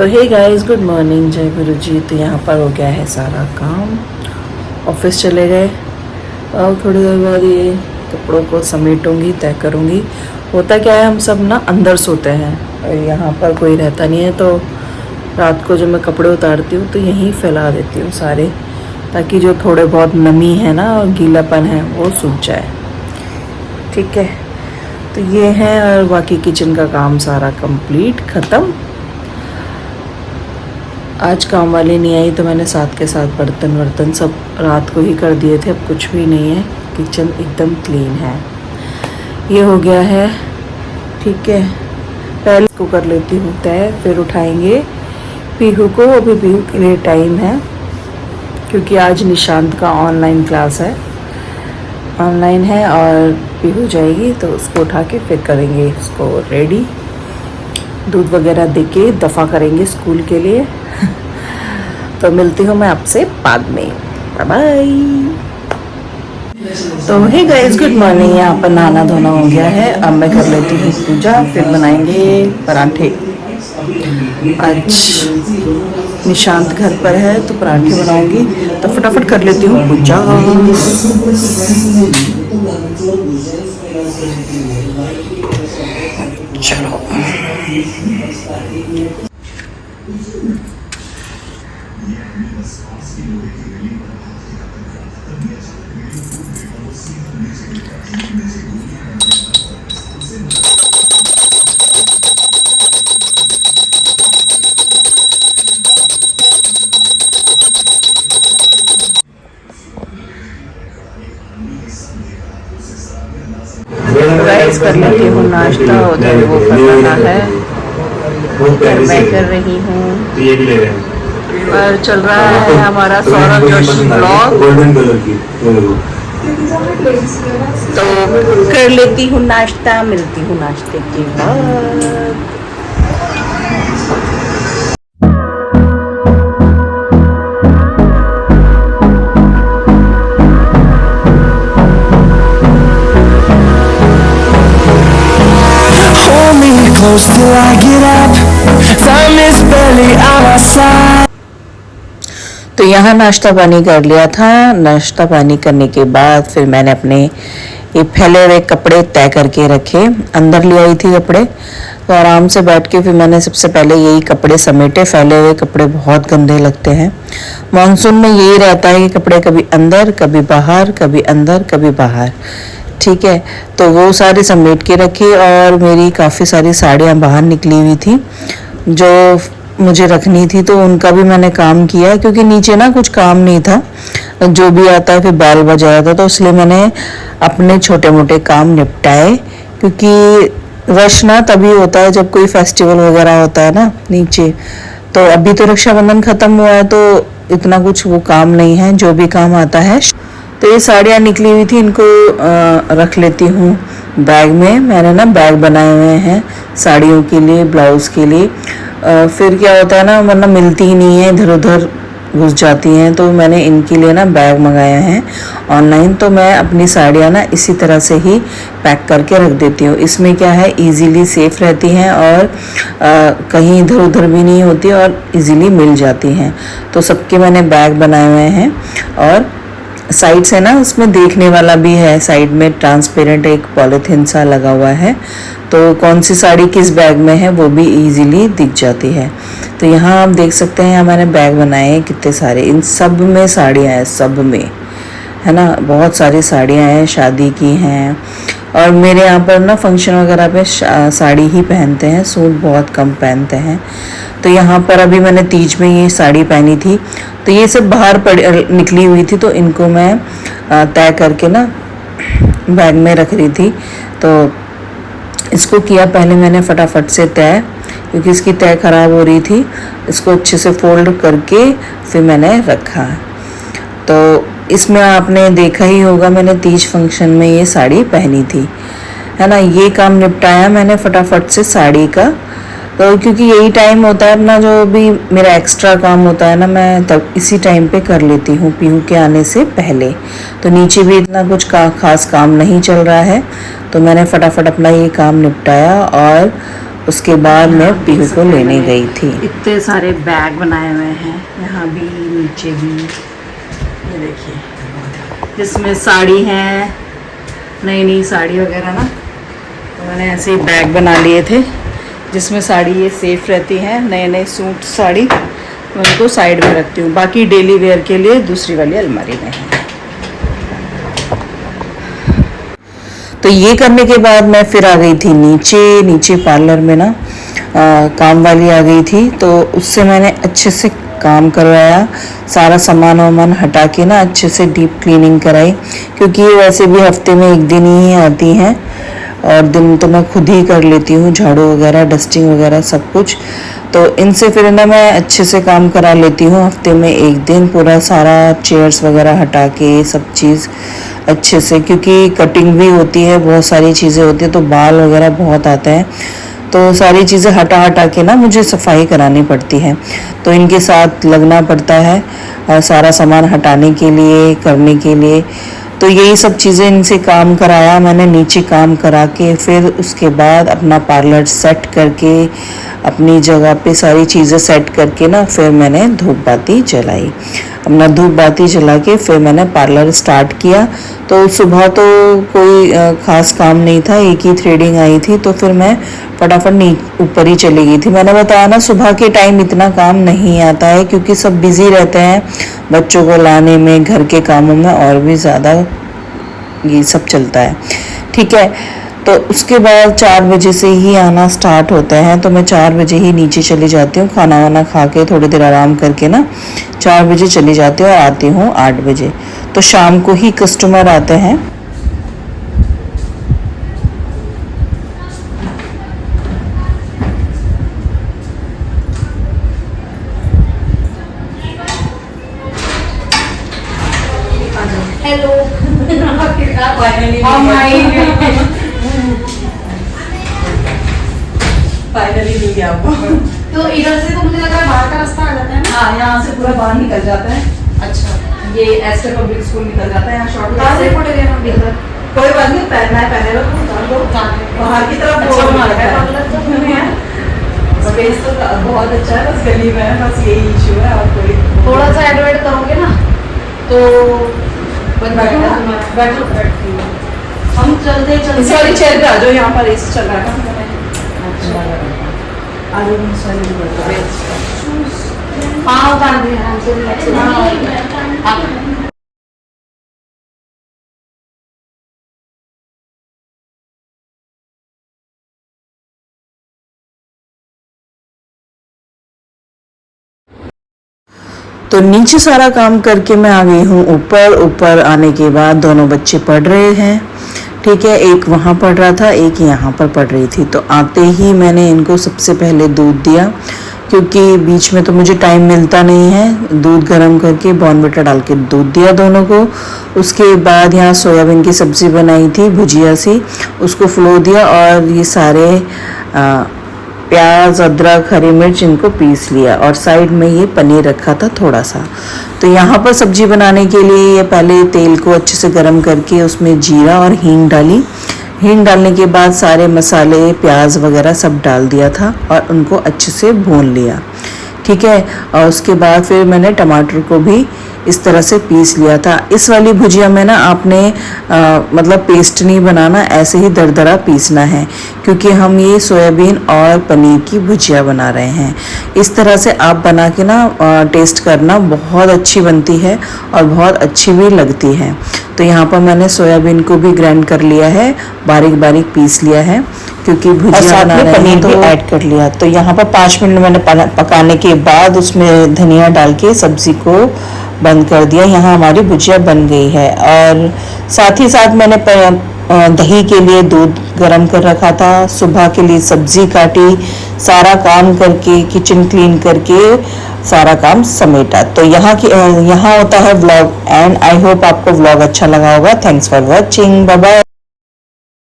तो hey guys, good morning, जय गुरु जी। तो यहाँ पर हो गया है सारा काम, ऑफिस चले गए। अब थोड़ी देर बाद ये कपड़ों को समेटूंगी, तय करूँगी। होता क्या है, हम सब ना अंदर सोते हैं और यहाँ पर कोई रहता नहीं है, तो रात को जब मैं कपड़े उतारती हूँ तो यहीं फैला देती हूँ सारे, ताकि जो थोड़े बहुत नमी है ना और गीलापन है वो सूख जाए। ठीक है, तो ये है। और बाकी किचन का काम सारा कंप्लीट, ख़त्म। आज काम वाली नहीं आई तो मैंने साथ के साथ बर्तन वर्तन सब रात को ही कर दिए थे। अब कुछ भी नहीं है, किचन एकदम क्लीन है। ये हो गया है, ठीक है। पहले इसको कर लेती हूँ तय, फिर उठाएंगे पीहू को। अभी पीहू के लिए टाइम है क्योंकि आज निशांत का ऑनलाइन क्लास है, ऑनलाइन है, और पीहू जाएगी तो उसको उठा के फिर करेंगे इसको रेडी, दूध वगैरह देके दफ़ा करेंगे स्कूल के लिए। तो मिलती हूँ मैं आपसे बाद में, बाय बाय। तो हे गाइस, गुड मॉर्निंग। यहाँ पर नहाना धोना हो गया है, अब मैं कर लेती हूँ पूजा, फिर बनाएंगे पराठे। आज निशांत घर पर है तो पराठे बनाऊंगी, तो फटाफट कर लेती हूँ पूजा। चलो गाइस, कर लेती हूँ नाश्ता। उधर वो कर रहा है, मैं कर रही हूँ, और चल रहा है हमारा सौरभ जोशी ब्लॉग। तो कर लेती हूँ नाश्ता, मिलती हूँ नाश्ते के बाद। Close till I get up, time is barely on our side. तो यहाँ नाश्ता पानी कर लिया था। नाश्ता पानी करने के बाद फिर मैंने अपने ये फैले हुए कपड़े तय करके रखे, अंदर ले आई थी कपड़े। तो आराम से बैठ के फिर मैंने सबसे पहले यही कपड़े समेटे। फैले हुए कपड़े बहुत गंदे लगते हैं। मानसून में यही रहता है कि कपड़े कभी अंदर, कभी बाहर, कभी अंदर, कभी बाहर। ठीक है, तो वो सारे समेट के रखे। और मेरी काफ़ी सारी साड़ियाँ बाहर निकली हुई थी जो मुझे रखनी थी, तो उनका भी मैंने काम किया, क्योंकि नीचे ना कुछ काम नहीं था, जो भी आता है फिर बैल बजा जाता, तो इसलिए मैंने अपने छोटे मोटे काम निपटाए। क्योंकि रश ना तभी होता है जब कोई फेस्टिवल वगैरह होता है ना नीचे। तो अभी तो रक्षाबंधन ख़त्म हुआ है, तो इतना कुछ वो काम नहीं है, जो भी काम आता है। तो ये साड़ियाँ निकली हुई थी, इनको रख लेती हूँ बैग में। मैंने ना बैग बनाए हुए हैं साड़ियों के लिए, ब्लाउज़ के लिए। फिर क्या होता है ना, वरना मिलती ही नहीं है, इधर उधर घुस जाती हैं। तो मैंने इनके लिए ना बैग मंगाया है ऑनलाइन। तो मैं अपनी साड़ियाँ ना इसी तरह से ही पैक करके रख देती हूँ। इसमें क्या है, इजीली सेफ रहती हैं और कहीं इधर उधर भी नहीं होती और इजीली मिल जाती हैं। तो सबके मैंने बैग बनाए हुए हैं। और साइड से ना उसमें देखने वाला भी है, साइड में ट्रांसपेरेंट एक पॉलीथीन सा लगा हुआ है, तो कौन सी साड़ी किस बैग में है वो भी इजीली दिख जाती है। तो यहाँ आप देख सकते हैं हमारे बैग बनाए हैं कितने सारे, इन सब में साड़ियाँ हैं, सब में है ना, बहुत सारी साड़ियाँ हैं, शादी की हैं। और मेरे यहाँ पर ना फंक्शन वगैरह पे साड़ी ही पहनते हैं, सूट बहुत कम पहनते हैं। तो यहाँ पर अभी मैंने तीज में ये साड़ी पहनी थी, तो ये सब बाहर निकली हुई थी, तो इनको मैं तय करके ना बैग में रख रही थी। तो इसको किया पहले मैंने फटाफट से तय, क्योंकि इसकी तय ख़राब हो रही थी। इसको अच्छे से फोल्ड करके फिर मैंने रखा। तो इसमें आपने देखा ही होगा, मैंने तीज फंक्शन में ये साड़ी पहनी थी, है ना। ये काम निपटाया मैंने फटाफट से साड़ी का। तो क्योंकि यही टाइम होता है अपना, जो भी मेरा एक्स्ट्रा काम होता है ना, मैं तब इसी टाइम पे कर लेती हूँ पीहू के आने से पहले। तो नीचे भी इतना कुछ खास काम नहीं चल रहा है, तो मैंने फटाफट अपना ये काम निपटाया। और उसके बाद मैं पीहू को लेने गई थी। इतने सारे बैग बनाए हुए हैं, यहाँ भी नीचे भी, ये देखिए, इसमें साड़ी है, नई नई साड़ी वगैरह ना, तो मैंने ऐसे ही बैग बना लिए थे जिसमें साड़ी ये सेफ रहती है। नए नए सूट साड़ी मैं उनको साइड में रखती हूँ, बाकी डेली वेयर के लिए दूसरी वाली अलमारी में है। तो ये करने के बाद मैं फिर आ गई थी नीचे पार्लर में ना काम वाली आ गई थी, तो उससे मैंने अच्छे से काम करवाया, सारा सामान वामान हटा के ना अच्छे से डीप क्लीनिंग कराई, क्योंकि ये वैसे भी हफ्ते में एक दिन ही आती हैं और दिन तो मैं खुद ही कर लेती हूँ, झाड़ू वगैरह, डस्टिंग वगैरह सब कुछ। तो इनसे फिर ना मैं अच्छे से काम करा लेती हूँ, हफ्ते में एक दिन पूरा सारा चेयर्स वगैरह हटा के सब चीज़ अच्छे से, क्योंकि कटिंग भी होती है, बहुत सारी चीज़ें होती है, तो बाल वगैरह बहुत आते हैं, तो सारी चीज़ें हटा के ना मुझे सफाई करानी पड़ती है, तो इनके साथ लगना पड़ता है और सारा सामान हटाने के लिए, करने के लिए। तो यही सब चीज़ें इनसे काम कराया मैंने, नीचे काम करा के फिर उसके बाद अपना पार्लर सेट करके अपनी जगह पे सारी चीज़ें सेट करके ना फिर मैंने धूप बाती जलाई। अपना धूप बाती जला के फिर मैंने पार्लर स्टार्ट किया। तो सुबह तो कोई ख़ास काम नहीं था, एक ही थ्रेडिंग आई थी, तो फिर मैं फटाफट ऊपर ही चली गई थी। मैंने बताया ना सुबह के टाइम इतना काम नहीं आता है, क्योंकि सब बिज़ी रहते हैं बच्चों को लाने में, घर के कामों में और भी ज़्यादा ये सब चलता है, ठीक है। तो उसके बाद 4 बजे से ही आना स्टार्ट होता है, तो मैं 4 बजे ही नीचे चली जाती हूँ, खाना वाना खा के थोड़ी देर आराम करके ना 4 बजे चली जाती हूँ और आती हूँ 8 बजे। तो शाम को ही कस्टमर आते हैं। हेलो फाइनली मिल गया आपको। तो इधर से तो मुझे लग रहा है बाहर का रास्ता आ जाता है ना? हाँ, यहाँ से पूरा बाहर निकल जाता है। अच्छा, ये एस्टर पब्लिक स्कूल निकल जाता है, यहाँ कहाँ से शॉर्ट फोटो लेना इधर? कोई बात नहीं, पहनना है पहने लो, उतार लो। बाहर की तरफ अच्छा बोर्ड बना लगा है। रखा है। स्पेस तो बहुत अच्छा है, बस गली में है, बस यही इशू है और कोई थोड़ा सा एडवर्ट करोगे ना तो बैठो हम चलते इस वाली चेयर पे आ जाओ, यहाँ पर एसी चल रहा है। आ जाओ, इस वाली भी बैठो। हाँ उतार दे आराम से, रिलैक्स हो। तो नीचे सारा काम करके मैं आ गई हूँ ऊपर आने के बाद दोनों बच्चे पढ़ रहे हैं, ठीक है। एक वहाँ पढ़ रहा था, एक यहाँ पर पढ़ रही थी। तो आते ही मैंने इनको सबसे पहले दूध दिया, क्योंकि बीच में तो मुझे टाइम मिलता नहीं है। दूध गर्म करके बॉर्नविटा डाल के दूध दिया दोनों को। उसके बाद यहाँ सोयाबीन की सब्ज़ी बनाई थी, भुजिया सी, उसको फ्लो दिया और ये सारे प्याज, अदरक, हरी मिर्च इनको पीस लिया और साइड में ये पनीर रखा था थोड़ा सा। तो यहाँ पर सब्जी बनाने के लिए ये पहले तेल को अच्छे से गर्म करके उसमें जीरा और हींग डाली। हींग डालने के बाद सारे मसाले, प्याज वगैरह सब डाल दिया था और उनको अच्छे से भून लिया, ठीक है। और उसके बाद फिर मैंने टमाटर को भी इस तरह से पीस लिया था। इस वाली भुजिया में ना आपने मतलब पेस्ट नहीं बनाना, ऐसे ही दरदरा पीसना है, क्योंकि हम ये सोयाबीन और पनीर की भुजिया बना रहे हैं। इस तरह से आप बना के ना टेस्ट करना, बहुत अच्छी बनती है और बहुत अच्छी भी लगती है। तो यहाँ पर मैंने सोयाबीन को भी ग्राइंड कर लिया है, बारीक बारीक पीस लिया है, क्योंकि भुजिया बना रहे हैं, पनीर भी ऐड कर लिया। तो यहाँ पर 5 मिनट मैंने पकाने के बाद उसमें धनिया डाल के सब्जी को बंद कर दिया। यहाँ हमारी भुजिया बन गई है। और साथ ही साथ मैंने दही के लिए दूध गरम कर रखा था, सुबह के लिए सब्जी काटी, सारा काम करके किचन क्लीन करके सारा काम समेटा। तो यहाँ होता है व्लॉग एंड आई होप आपको व्लॉग अच्छा लगा होगा। Thanks for watching, bye bye.